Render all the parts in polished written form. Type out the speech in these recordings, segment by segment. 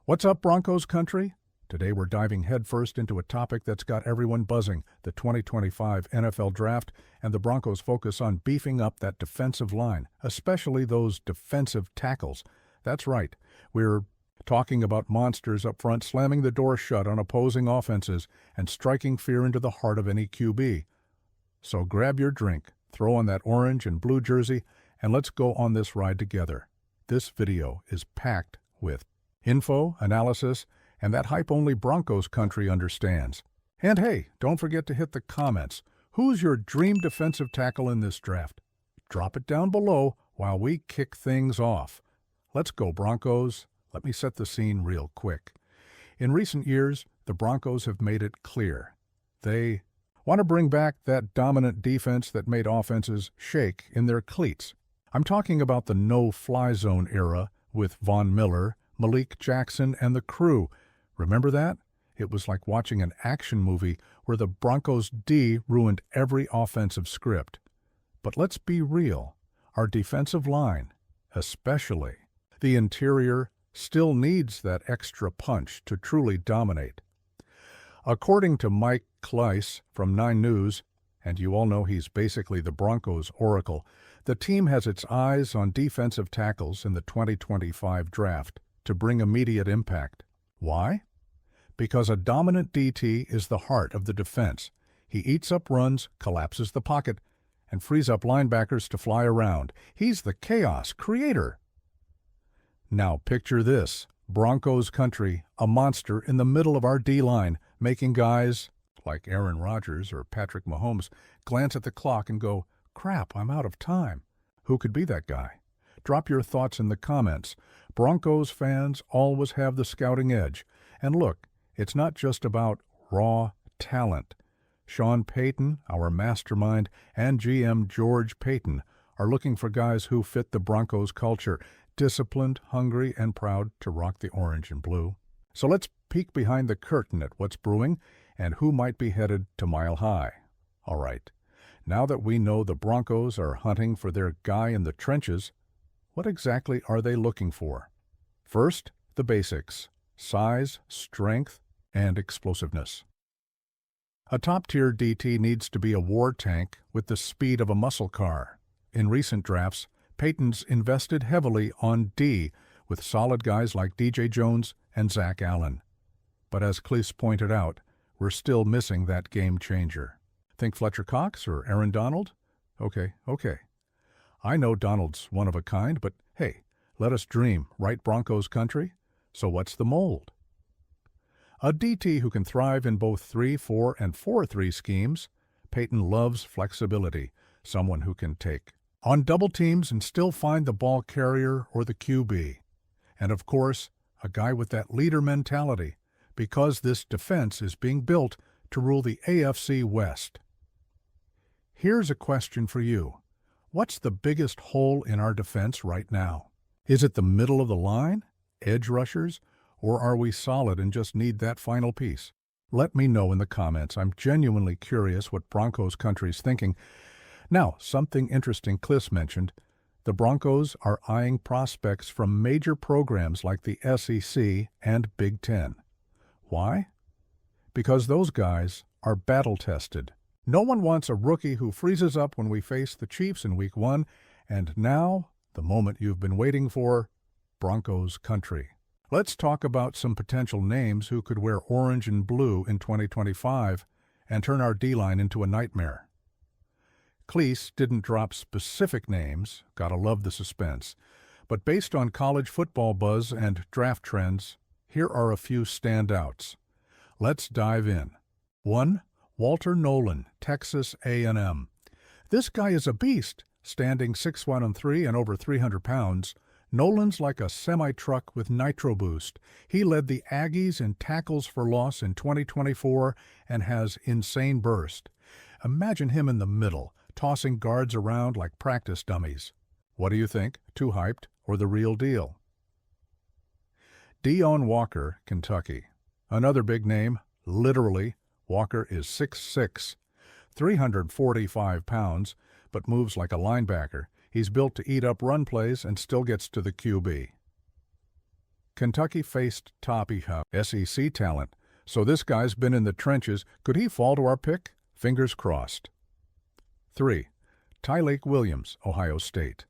What's up, Broncos country? Today we're diving headfirst into a topic that's got everyone buzzing, the 2025 NFL Draft and the Broncos' focus on beefing up that defensive line, especially those defensive tackles. That's right, we're talking about monsters up front slamming the door shut on opposing offenses and striking fear into the heart of any QB. So grab your drink, throw on that orange and blue jersey, and let's go on this ride together. This video is packed with info, analysis, and that hype only Broncos country understands. And hey, don't forget to hit the comments. Who's your dream defensive tackle in this draft? Drop it down below while we kick things off. Let's go, Broncos. Let me set the scene real quick. In recent years, the Broncos have made it clear. They want to bring back that dominant defense that made offenses shake in their cleats. I'm talking about the no-fly zone era with Von Miller, Malik Jackson, and the crew. Remember that? It was like watching an action movie where the Broncos D ruined every offensive script. But let's be real. Our defensive line, especially the interior, still needs that extra punch to truly dominate. According to Mike Kleiss from 9 News, and you all know he's basically the Broncos' oracle, the team has its eyes on defensive tackles in the 2025 draft to bring immediate impact. Why? Because a dominant DT is the heart of the defense. He eats up runs, collapses the pocket, and frees up linebackers to fly around. He's the chaos creator. Now picture this, Broncos country, a monster in the middle of our D-line, making guys like Aaron Rodgers or Patrick Mahomes glance at the clock and go, "Crap, I'm out of time." Who could be that guy? Drop your thoughts in the comments. Broncos fans always have the scouting edge. And look, it's not just about raw talent. Sean Payton, our mastermind, and GM George Payton are looking for guys who fit the Broncos culture, disciplined, hungry, and proud to rock the orange and blue. So let's peek behind the curtain at what's brewing and who might be headed to Mile High. All right, now that we know the Broncos are hunting for their guy in the trenches, what exactly are they looking for? First, the basics: size, strength, and explosiveness. A top-tier DT needs to be a war tank with the speed of a muscle car. In recent drafts, Payton's invested heavily on D, with solid guys like DJ Jones and Zach Allen. But as Kleiss pointed out, we're still missing that game changer. Think Fletcher Cox or Aaron Donald? Okay. I know Donald's one of a kind, but hey, let us dream, right, Broncos country? So what's the mold? A DT who can thrive in both 3-4 and 4-3 schemes. Payton loves flexibility, someone who can take on double teams and still find the ball carrier or the QB. And of course, a guy with that leader mentality, because this defense is being built to rule the AFC West. Here's a question for you. What's the biggest hole in our defense right now? Is it the middle of the line, edge rushers, or are we solid and just need that final piece? Let me know in the comments. I'm genuinely curious what Broncos country's thinking. Now, something interesting Kleiss mentioned. The Broncos are eyeing prospects from major programs like the SEC and Big Ten. Why? Because those guys are battle-tested. No one wants a rookie who freezes up when we face the Chiefs in Week 1, and now, the moment you've been waiting for, Broncos country. Let's talk about some potential names who could wear orange and blue in 2025 and turn our D-line into a nightmare. Kleiss didn't drop specific names, gotta love the suspense, but based on college football buzz and draft trends, here are a few standouts. Let's dive in. 1. Walter Nolan, Texas A&M. This guy is a beast, standing 6'1" and over 300 pounds. Nolan's like a semi-truck with nitro boost. He led the Aggies in tackles for loss in 2024 and has insane burst. Imagine him in the middle, tossing guards around like practice dummies. What do you think? Too hyped or the real deal? Deone Walker, Kentucky. Another big name, literally. Walker is 6'6", 345 pounds, but moves like a linebacker. He's built to eat up run plays and still gets to the QB. Kentucky faced top SEC talent, so this guy's been in the trenches. Could he fall to our pick? Fingers crossed. 3. Tyleik Williams, Ohio State.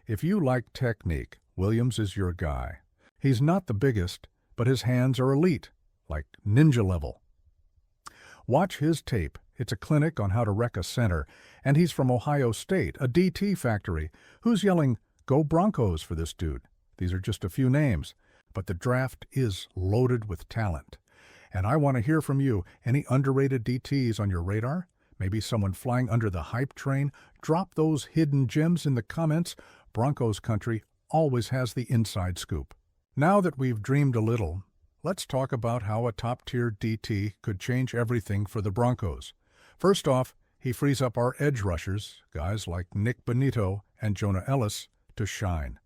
If you like technique, Williams is your guy. He's not the biggest, but his hands are elite, like ninja level. Watch his tape. It's a clinic on how to wreck a center, and he's from Ohio State, a DT factory. Who's yelling, "Go Broncos" for this dude? These are just a few names, but the draft is loaded with talent. And I want to hear from you. Any underrated DTs on your radar? Maybe someone flying under the hype train? Drop those hidden gems in the comments. Broncos country always has the inside scoop. Now that we've dreamed a little, let's talk about how a top-tier DT could change everything for the Broncos. First off, he frees up our edge rushers, guys like Nick Bonito and Jonah Ellis, to shine.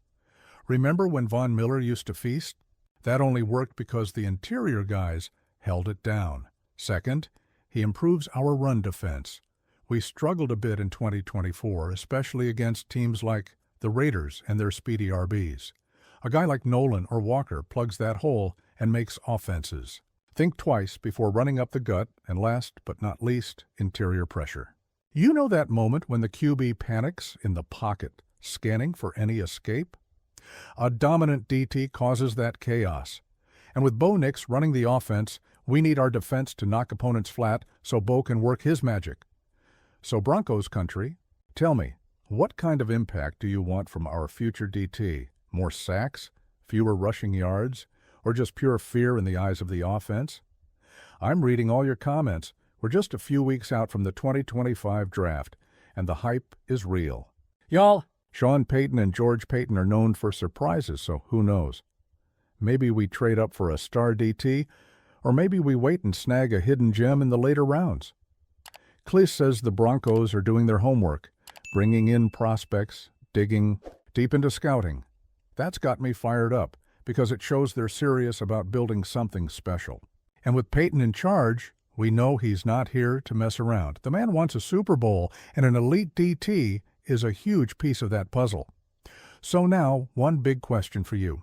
Remember when Von Miller used to feast? That only worked because the interior guys held it down. Second, he improves our run defense. We struggled a bit in 2024, especially against teams like the Raiders and their speedy RBs. A guy like Nolan or Walker plugs that hole and makes offenses. Think twice before running up the gut, and last but not least, interior pressure. You know that moment when the QB panics in the pocket, scanning for any escape? A dominant DT causes that chaos. And with Bo Nix running the offense, we need our defense to knock opponents flat so Bo can work his magic. So Broncos country, tell me, what kind of impact do you want from our future DT? More sacks? Fewer rushing yards? Or just pure fear in the eyes of the offense? I'm reading all your comments. We're just a few weeks out from the 2025 draft, and the hype is real. Y'all, Sean Payton and George Payton are known for surprises, so who knows? Maybe we trade up for a star DT, or maybe we wait and snag a hidden gem in the later rounds. Cleese says the Broncos are doing their homework, bringing in prospects, digging deep into scouting. That's got me fired up, because it shows they're serious about building something special. And with Payton in charge, we know he's not here to mess around. The man wants a Super Bowl, and an elite DT is a huge piece of that puzzle. So now, one big question for you.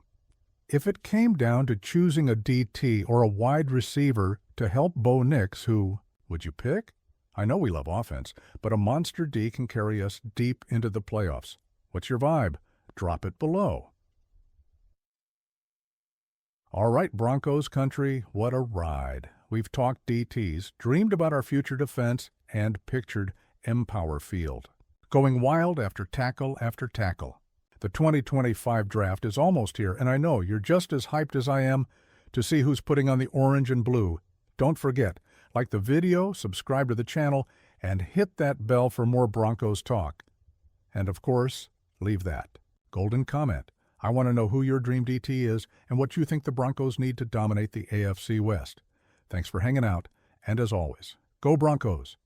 If it came down to choosing a DT or a wide receiver to help Bo Nix, who would you pick? I know we love offense, but a monster D can carry us deep into the playoffs. What's your vibe? Drop it below. All right, Broncos country, what a ride. We've talked DTs, dreamed about our future defense, and pictured Empower Field. Going wild after tackle after tackle. The 2025 draft is almost here, and I know you're just as hyped as I am to see who's putting on the orange and blue. Don't forget, like the video, subscribe to the channel, and hit that bell for more Broncos talk. And of course, leave that golden comment. I want to know who your dream DT is and what you think the Broncos need to dominate the AFC West. Thanks for hanging out, and as always, go Broncos!